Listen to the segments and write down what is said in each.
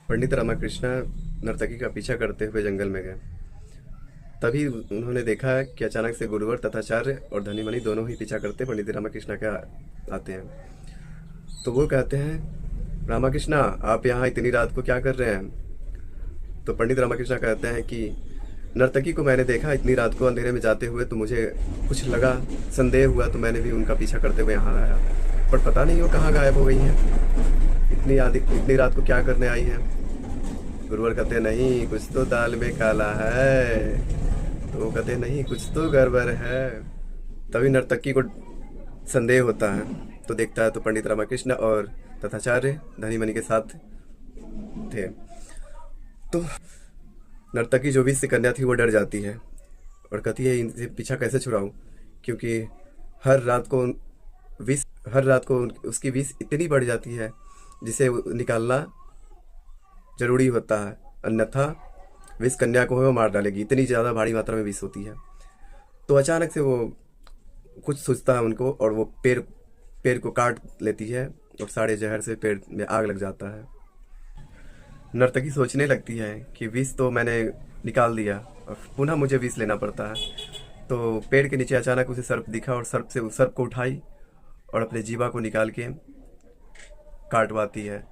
पंडित रामाकृष्ण नर्तकी का पीछा करते हुए जंगल में गए। तभी उन्होंने देखा कि अचानक से गुरुवर तथाचार्य और धनीमणि दोनों ही पीछा करते पंडित रामाकृष्ण के आते हैं। तो वो कहते हैं, रामाकृष्ण आप यहाँ इतनी रात को क्या कर रहे हैं? तो पंडित रामाकृष्ण कहते हैं कि नर्तकी को मैंने देखा इतनी रात को अंधेरे में जाते हुए, तो मुझे कुछ लगा, संदेह हुआ, तो मैंने भी उनका पीछा करते हुए यहाँ आया, पर पता नहीं वो कहाँ गायब हो गई हैं। इतनी रात को क्या करने आई हैं? गुरुवर कहते हैं, नहीं कुछ तो दाल में काला है। तो वो कहते हैं, नहीं कुछ तो गड़बड़ है। तभी नर्तकी को संदेह होता है, तो देखता है तो पंडित रामाकृष्ण और तथाचार्य धनीमणि के साथ थे। तो नर्तकी जो भी कन्या थी वो डर जाती है और कहती है, इनसे पीछा कैसे छुड़ाऊं, क्योंकि हर रात को विष हर रात को उसकी विष इतनी बढ़ जाती है जिसे निकालना जरूरी होता है, अन्यथा विष कन्या को वो मार डालेगी, इतनी ज़्यादा भारी मात्रा में विष होती है। तो अचानक से वो कुछ सोचता है उनको, और वो पेड़ को काट लेती है और सारे जहर से पेड़ में आग लग जाता है। नर्तकी सोचने लगती है कि विष तो मैंने निकाल दिया और पुनः मुझे विष लेना पड़ता है। तो पेड़ के नीचे अचानक उसे सर्प दिखा और सर्प से उस सर्प को उठाई और अपने जीवा को निकाल के काटवाती है।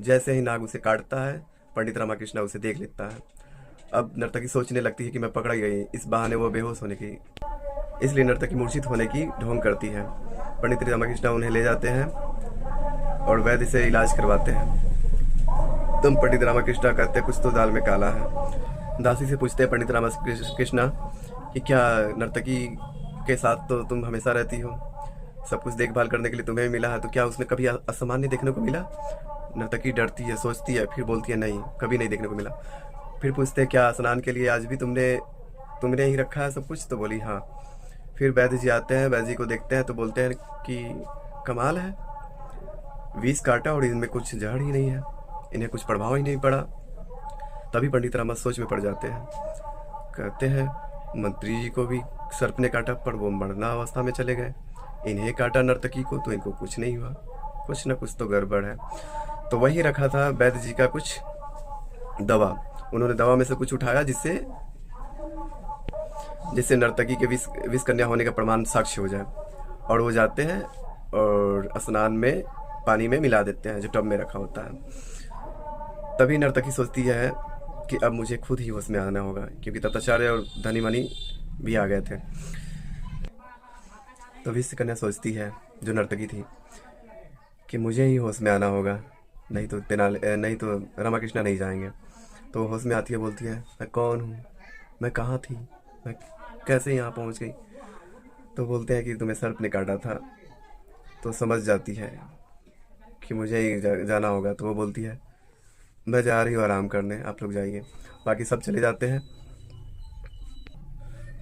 जैसे ही नाग उसे काटता है, पंडित रामाकृष्ण उसे देख लेता है। अब नर्तकी सोचने लगती है कि मैं पकड़ गई, इस बहाने वो बेहोश होने की, इसलिए नर्तकी मूर्छित होने की ढोंग करती है। पंडित रामाकृष्ण उन्हें ले जाते हैं और वैद्य से इलाज करवाते हैं। तुम पंडित रामाकृष्ण कहते हैं, कुछ तो दाल में काला है। दासी से पूछते हैं पंडित रामाकृष्ण कि क्या नर्तकी के साथ तो तुम हमेशा रहती हो, सब कुछ देखभाल करने के लिए तुम्हें मिला है, तो क्या उसमें कभी असामान्य देखने को मिला? नर्तकी डरती है, सोचती है, फिर बोलती है, नहीं कभी नहीं देखने को मिला। फिर पूछते हैं, क्या स्नान के लिए आज भी तुमने ही रखा है सब कुछ? तो बोली हाँ। फिर वैद्य जी आते हैं, वैद्य जी को देखते हैं तो बोलते हैं कि कमाल है, 20 काटा और इनमें कुछ जहर ही नहीं है, इन्हें कुछ प्रभाव ही नहीं पड़ा। तभी पंडित रामा सोच में पड़ जाते हैं, कहते हैं मंत्री जी को भी सर्प ने काटा पर वो मरना अवस्था में चले गए, इन्हें काटा नर्तकी को तो इनको कुछ नहीं हुआ, कुछ ना कुछ तो गड़बड़ है। तो वही रखा था वैद्य जी का कुछ दवा, उन्होंने दवा में से कुछ उठाया जिससे नर्तकी के विष कन्या होने का प्रमाण साक्ष्य हो जाए, और वो जाते हैं और स्नान में पानी में मिला देते हैं जो टब में रखा होता है। तभी नर्तकी सोचती है कि अब मुझे खुद ही होश में आना होगा, क्योंकि तथाचार्य और धनीमणि भी आ गए थे। तो विष कन्या सोचती है, जो नर्तकी थी, कि मुझे ही होश में आना होगा, नहीं तो रामाकृष्ण नहीं जाएंगे। तो होश में आती है, बोलती है, मैं कौन हूँ, मैं कहाँ थी, मैं कैसे यहाँ पहुँच गई? तो बोलते हैं कि तुम्हें सर्प ने काटा था। तो समझ जाती है कि मुझे ही जाना होगा। तो वो बोलती है, मैं जा रही हूँ आराम करने, आप लोग जाइए। बाकी सब चले जाते हैं।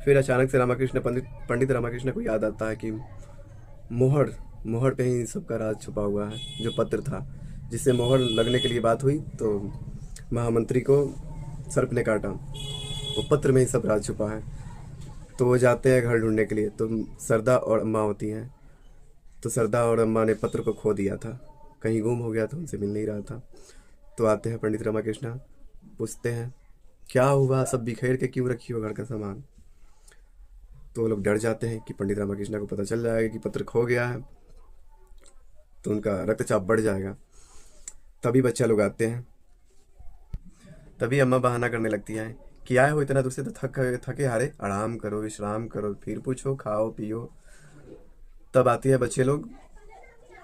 फिर अचानक से पंडित रामाकृष्ण को याद आता है कि मोहर पे ही सबका राज छुपा हुआ है, जो पत्र था जिससे मोहर लगने के लिए बात हुई, तो महामंत्री को सर्प ने काटा, वो पत्र में ही सब राज छुपा है। तो वो जाते हैं घर ढूंढने के लिए, तो सरदा और अम्मा होती हैं। तो सरदा और अम्मा ने पत्र को खो दिया था, कहीं गुम हो गया था, उनसे मिल नहीं रहा था। तो आते हैं पंडित रामाकृष्ण, पूछते हैं क्या हुआ, सब बिखेर के क्यों रखी हो घर का सामान? तो वो लोग डर जाते हैं कि पंडित रामाकृष्ण को पता चल जाएगा कि पत्र खो गया है, तो उनका रक्तचाप बढ़ जाएगा। तभी बच्चा लोग आते हैं। तभी अम्मा बहाना करने लगती है कि आए हो इतना दूर से तो थके हारे, आराम करो, विश्राम करो, फिर पूछो, खाओ पियो। तब आती है बच्चे लोग,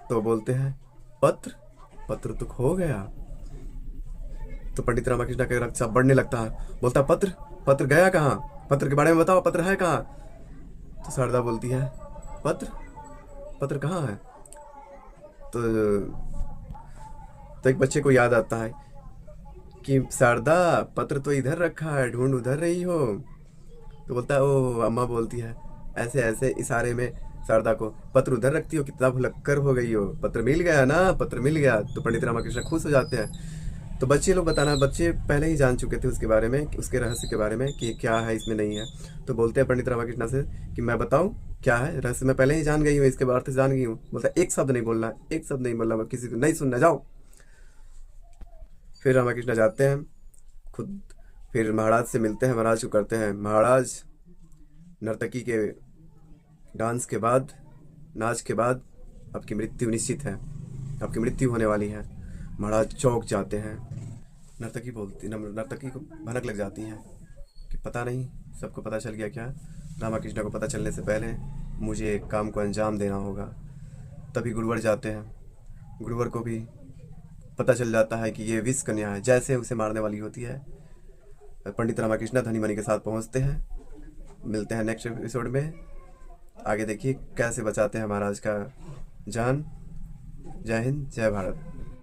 तो बोलते हैं, पत्र तो खो गया। तो पंडित रामाकृष्ण का रक्तचाप बढ़ने लगता है, बोलता, पत्र गया कहाँ, पत्र के बारे में बताओ, पत्र है कहाँ? तो शारदा बोलती है, पत्र कहाँ है? तो एक बच्चे को याद आता है कि शारदा पत्र तो इधर रखा है, ढूंढ उधर रही हो। तो बोलता है, ओ अम्मा बोलती है ऐसे ऐसे इशारे में शारदा को, पत्र उधर रखती हो, कितना भुलक्कर हो गई हो, पत्र मिल गया ना, पत्र मिल गया। तो पंडित रामाकृष्ण खुश हो जाते हैं। तो बच्चे लोग बच्चे पहले ही जान चुके थे उसके बारे में, उसके रहस्य के बारे में कि क्या है इसमें नहीं है। तो बोलते हैं पंडित रामाकृष्ण से कि मैं बताऊं क्या है रहस्य, मैं पहले ही जान गई हूँ, इसके बारे से जान गई हूँ। बोलता है, एक शब्द नहीं बोलना, एक शब्द नहीं बोलना, किसी को नहीं सुनना, जाओ। फिर रामाकृष्ण जाते हैं खुद, फिर महाराज से मिलते हैं, महाराज को करते हैं, महाराज नर्तकी के डांस के बाद, नाच के बाद आपकी मृत्यु निश्चित है, आपकी मृत्यु होने वाली है। महाराज चौंक जाते हैं। नर्तकी को भनक लग जाती है कि पता नहीं सबको पता चल गया क्या। रामाकृष्ण को पता चलने से पहले मुझे एक काम को अंजाम देना होगा। तभी गुरुवर जाते हैं, गुरुवर को भी पता चल जाता है कि ये विष कन्या है, जैसे उसे मारने वाली होती है। पंडित रामाकृष्ण धनीमणि के साथ पहुंचते हैं। मिलते हैं नेक्स्ट एपिसोड में। आगे देखिए कैसे बचाते हैं महाराज का जान। जय हिंद, जय भारत।